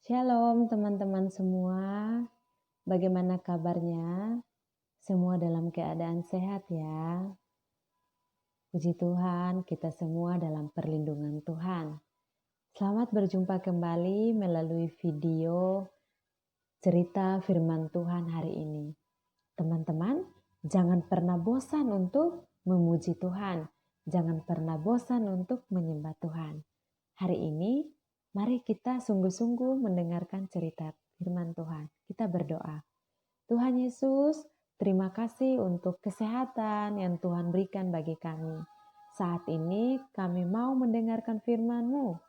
Shalom teman-teman semua, bagaimana kabarnya? Semua dalam keadaan sehat ya. Puji Tuhan, kita semua dalam perlindungan Tuhan. Selamat berjumpa kembali melalui video cerita firman Tuhan hari ini. Teman-teman, jangan pernah bosan untuk memuji Tuhan. Jangan pernah bosan untuk menyembah Tuhan. Hari ini, mari kita sungguh-sungguh mendengarkan cerita firman Tuhan. Kita berdoa. Tuhan Yesus, terima kasih untuk kesehatan yang Tuhan berikan bagi kami. Saat ini kami mau mendengarkan firman-Mu.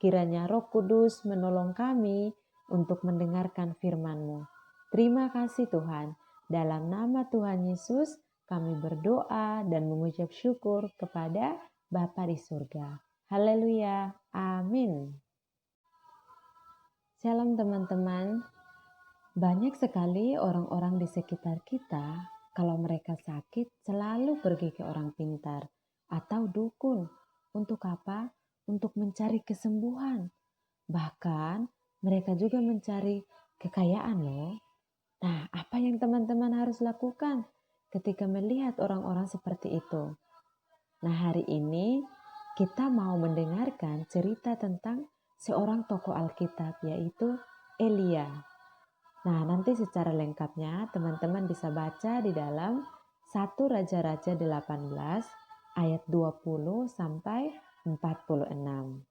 Kiranya Roh Kudus menolong kami untuk mendengarkan firman-Mu. Terima kasih Tuhan. Dalam nama Tuhan Yesus, kami berdoa dan mengucap syukur kepada Bapa di surga. Haleluya. Amin. Shalom teman-teman. Banyak sekali orang-orang di sekitar kita, kalau mereka sakit selalu pergi ke orang pintar atau dukun. Untuk apa? Untuk mencari kesembuhan. Bahkan mereka juga mencari kekayaan loh. Nah, apa yang teman-teman harus lakukan ketika melihat orang-orang seperti itu? Nah, hari ini kita mau mendengarkan cerita tentang seorang tokoh Alkitab, yaitu Elia. Nah, nanti secara lengkapnya teman-teman bisa baca di dalam 1 Raja-Raja 18 ayat 20 sampai 46.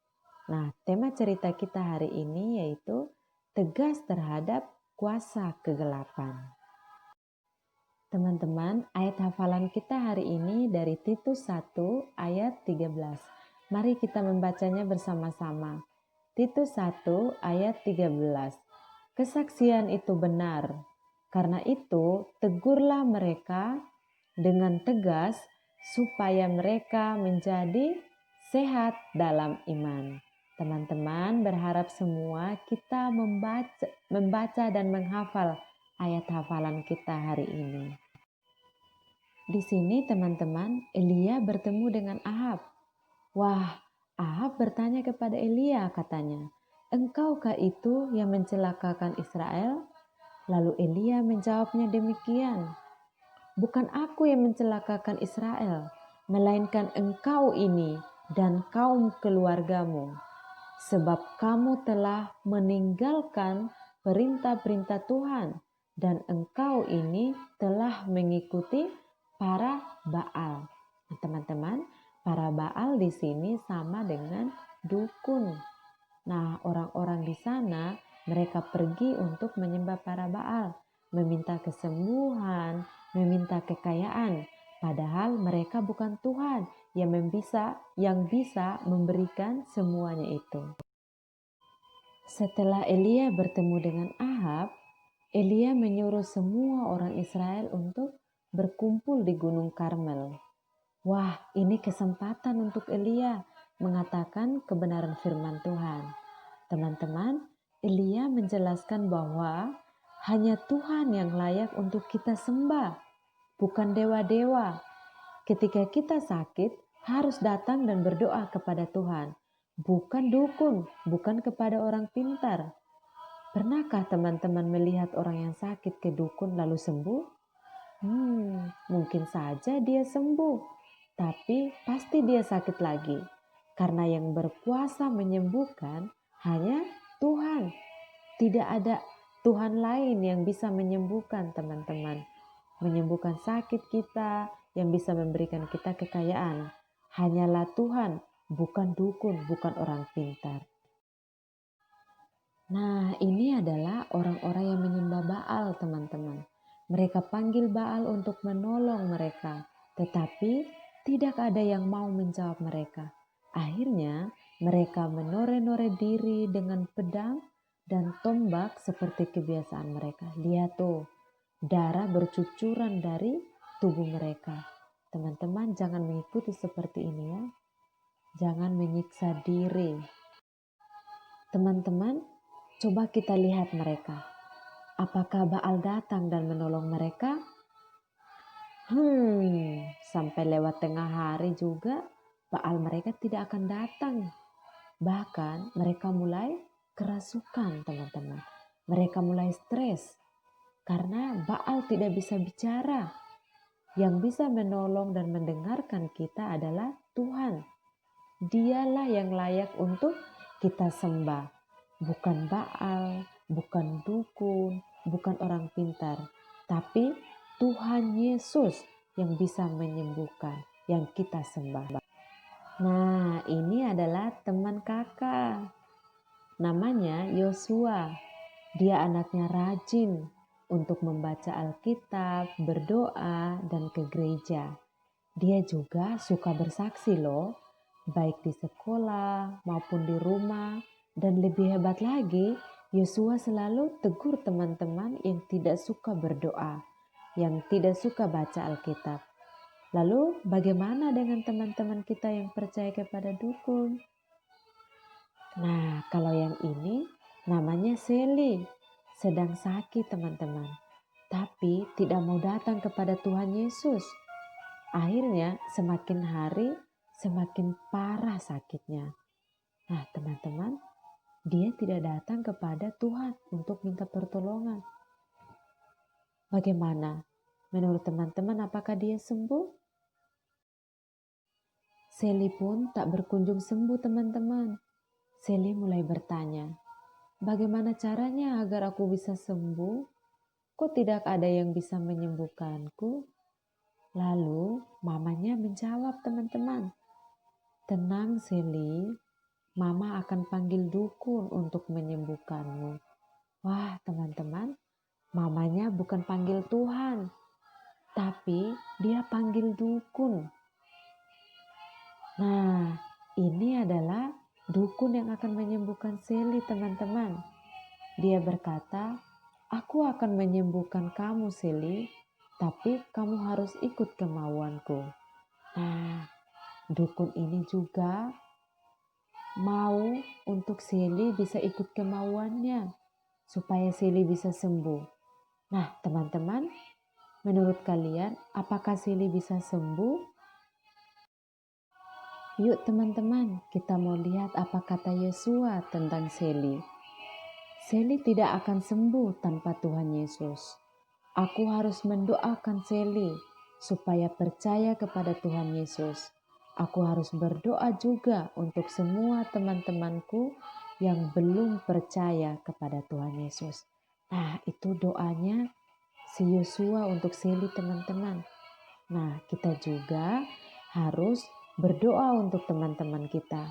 Nah, tema cerita kita hari ini yaitu tegas terhadap kuasa kegelapan. Teman-teman, ayat hafalan kita hari ini dari Titus 1 ayat 13. Mari kita membacanya bersama-sama. Titus 1 ayat 13. Kesaksian itu benar. Karena itu, tegurlah mereka dengan tegas supaya mereka menjadi sehat dalam iman. Teman-teman berharap semua kita membaca dan menghafal ayat hafalan kita hari ini. Di sini teman-teman, Elia bertemu dengan Ahab. Wah, Ahab bertanya kepada Elia katanya, "Engkaukah itu yang mencelakakan Israel?" Lalu Elia menjawabnya demikian, "Bukan aku yang mencelakakan Israel, melainkan engkau ini dan kaum keluargamu. Sebab kamu telah meninggalkan perintah-perintah Tuhan dan engkau ini telah mengikuti para Baal." Nah, teman-teman, para Baal di sini sama dengan dukun. Nah, orang-orang di sana mereka pergi untuk menyembah para Baal, meminta kesembuhan, meminta kekayaan. Padahal mereka bukan Tuhan yang bisa memberikan semuanya itu. Setelah Elia bertemu dengan Ahab, Elia menyuruh semua orang Israel untuk berkumpul di Gunung Karmel. Wah, ini kesempatan untuk Elia mengatakan kebenaran firman Tuhan. Teman-teman, Elia menjelaskan bahwa hanya Tuhan yang layak untuk kita sembah, bukan dewa-dewa. Ketika kita sakit, harus datang dan berdoa kepada Tuhan, bukan dukun, bukan kepada orang pintar. Pernahkah teman-teman melihat orang yang sakit ke dukun lalu sembuh? Mungkin saja dia sembuh, tapi pasti dia sakit lagi. Karena yang berkuasa menyembuhkan hanya Tuhan. Tidak ada Tuhan lain yang bisa menyembuhkan teman-teman. Menyembuhkan sakit kita, yang bisa memberikan kita kekayaan. Hanyalah Tuhan, bukan dukun, bukan orang pintar. Nah, ini adalah orang-orang yang menyembah Baal, teman-teman. Mereka panggil Baal untuk menolong mereka, tetapi tidak ada yang mau menjawab mereka. Akhirnya, mereka menore-nore diri dengan pedang dan tombak seperti kebiasaan mereka. Lihat tuh, darah bercucuran dari tubuh mereka. Teman-teman, jangan mengikuti seperti ini ya. Jangan menyiksa diri. Teman-teman, coba kita lihat mereka. Apakah Baal datang dan menolong mereka? Sampai lewat tengah hari juga Baal mereka tidak akan datang. Bahkan mereka mulai kerasukan teman-teman. Mereka mulai stres karena Baal tidak bisa bicara. Yang bisa menolong dan mendengarkan kita adalah Tuhan. Dialah yang layak untuk kita sembah. Bukan Baal, bukan dukun, bukan orang pintar. Tapi Tuhan Yesus yang bisa menyembuhkan, yang kita sembah. Nah, ini adalah teman kakak. Namanya Yosua. Dia anaknya rajin untuk membaca Alkitab, berdoa, dan ke gereja. Dia juga suka bersaksi loh, baik di sekolah maupun di rumah. Dan lebih hebat lagi, Yosua selalu tegur teman-teman yang tidak suka berdoa, yang tidak suka baca Alkitab. Lalu bagaimana dengan teman-teman kita yang percaya kepada dukun? Nah, kalau yang ini namanya Sally, sedang sakit teman-teman, tapi tidak mau datang kepada Tuhan Yesus. Akhirnya semakin hari semakin parah sakitnya. Nah teman-teman, dia tidak datang kepada Tuhan untuk minta pertolongan. Bagaimana? Menurut teman-teman apakah dia sembuh? Sally pun tak berkunjung sembuh teman-teman. Sally mulai bertanya, bagaimana caranya agar aku bisa sembuh? Kok tidak ada yang bisa menyembuhkanku? Lalu mamanya menjawab teman-teman, tenang Sally, mama akan panggil dukun untuk menyembuhkanmu. Wah teman-teman, mamanya bukan panggil Tuhan, tapi dia panggil dukun. Nah, ini adalah dukun yang akan menyembuhkan Sally teman-teman. Dia berkata, aku akan menyembuhkan kamu Sally, tapi kamu harus ikut kemauanku. Nah, dukun ini juga mau untuk Sally bisa ikut kemauannya, supaya Sally bisa sembuh. Nah, teman-teman, menurut kalian apakah Sally bisa sembuh? Yuk teman-teman, kita mau lihat apa kata Yosua tentang Sally. Sally tidak akan sembuh tanpa Tuhan Yesus. Aku harus mendoakan Sally supaya percaya kepada Tuhan Yesus. Aku harus berdoa juga untuk semua teman-temanku yang belum percaya kepada Tuhan Yesus. Nah, itu doanya si Yosua untuk Sally teman-teman. Nah, kita juga harus berdoa untuk teman-teman kita.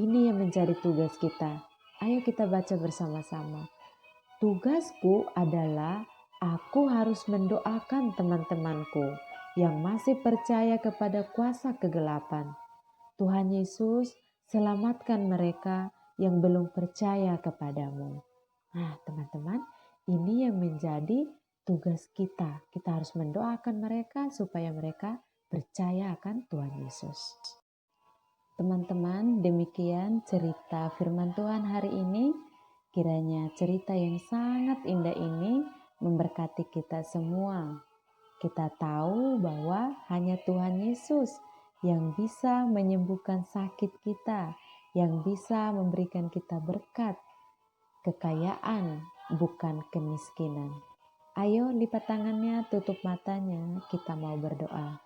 Ini yang menjadi tugas kita. Ayo kita baca bersama-sama. Tugasku adalah aku harus mendoakan teman-temanku yang masih percaya kepada kuasa kegelapan. Tuhan Yesus, selamatkan mereka yang belum percaya kepadamu. Nah, teman-teman, ini yang menjadi tugas kita. Kita harus mendoakan mereka supaya mereka percaya akan Tuhan Yesus. Teman-teman, demikian cerita firman Tuhan hari ini. Kiranya cerita yang sangat indah ini memberkati kita semua. Kita tahu bahwa hanya Tuhan Yesus yang bisa menyembuhkan sakit kita, yang bisa memberikan kita berkat, kekayaan, bukan kemiskinan. Ayo lipat tangannya, tutup matanya, kita mau berdoa.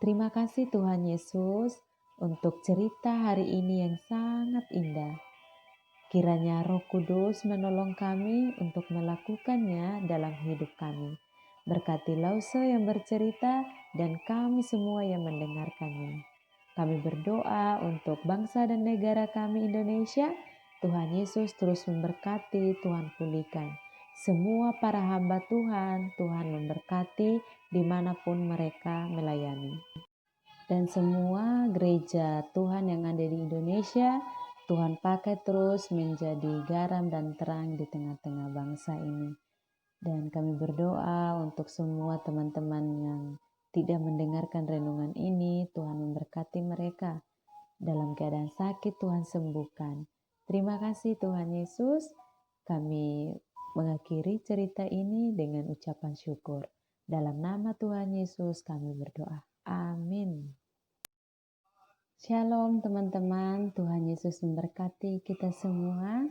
Terima kasih Tuhan Yesus untuk cerita hari ini yang sangat indah. Kiranya Roh Kudus menolong kami untuk melakukannya dalam hidup kami. Berkati Lause yang bercerita dan kami semua yang mendengarkannya. Kami berdoa untuk bangsa dan negara kami Indonesia. Tuhan Yesus terus memberkati, Tuhan pulihkan. Semua para hamba Tuhan, Tuhan memberkati dimanapun mereka melayani. Dan semua gereja Tuhan yang ada di Indonesia, Tuhan pakai terus menjadi garam dan terang di tengah-tengah bangsa ini. Dan kami berdoa untuk semua teman-teman yang tidak mendengarkan renungan ini, Tuhan memberkati mereka. Dalam keadaan sakit, Tuhan sembuhkan. Terima kasih Tuhan Yesus. Kami mengakhiri cerita ini dengan ucapan syukur. Dalam nama Tuhan Yesus kami berdoa. Amin. Shalom teman-teman, Tuhan Yesus memberkati kita semua.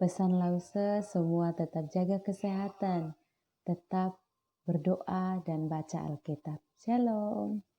Pesan Lause semua tetap jaga kesehatan, tetap berdoa dan baca Alkitab. Shalom.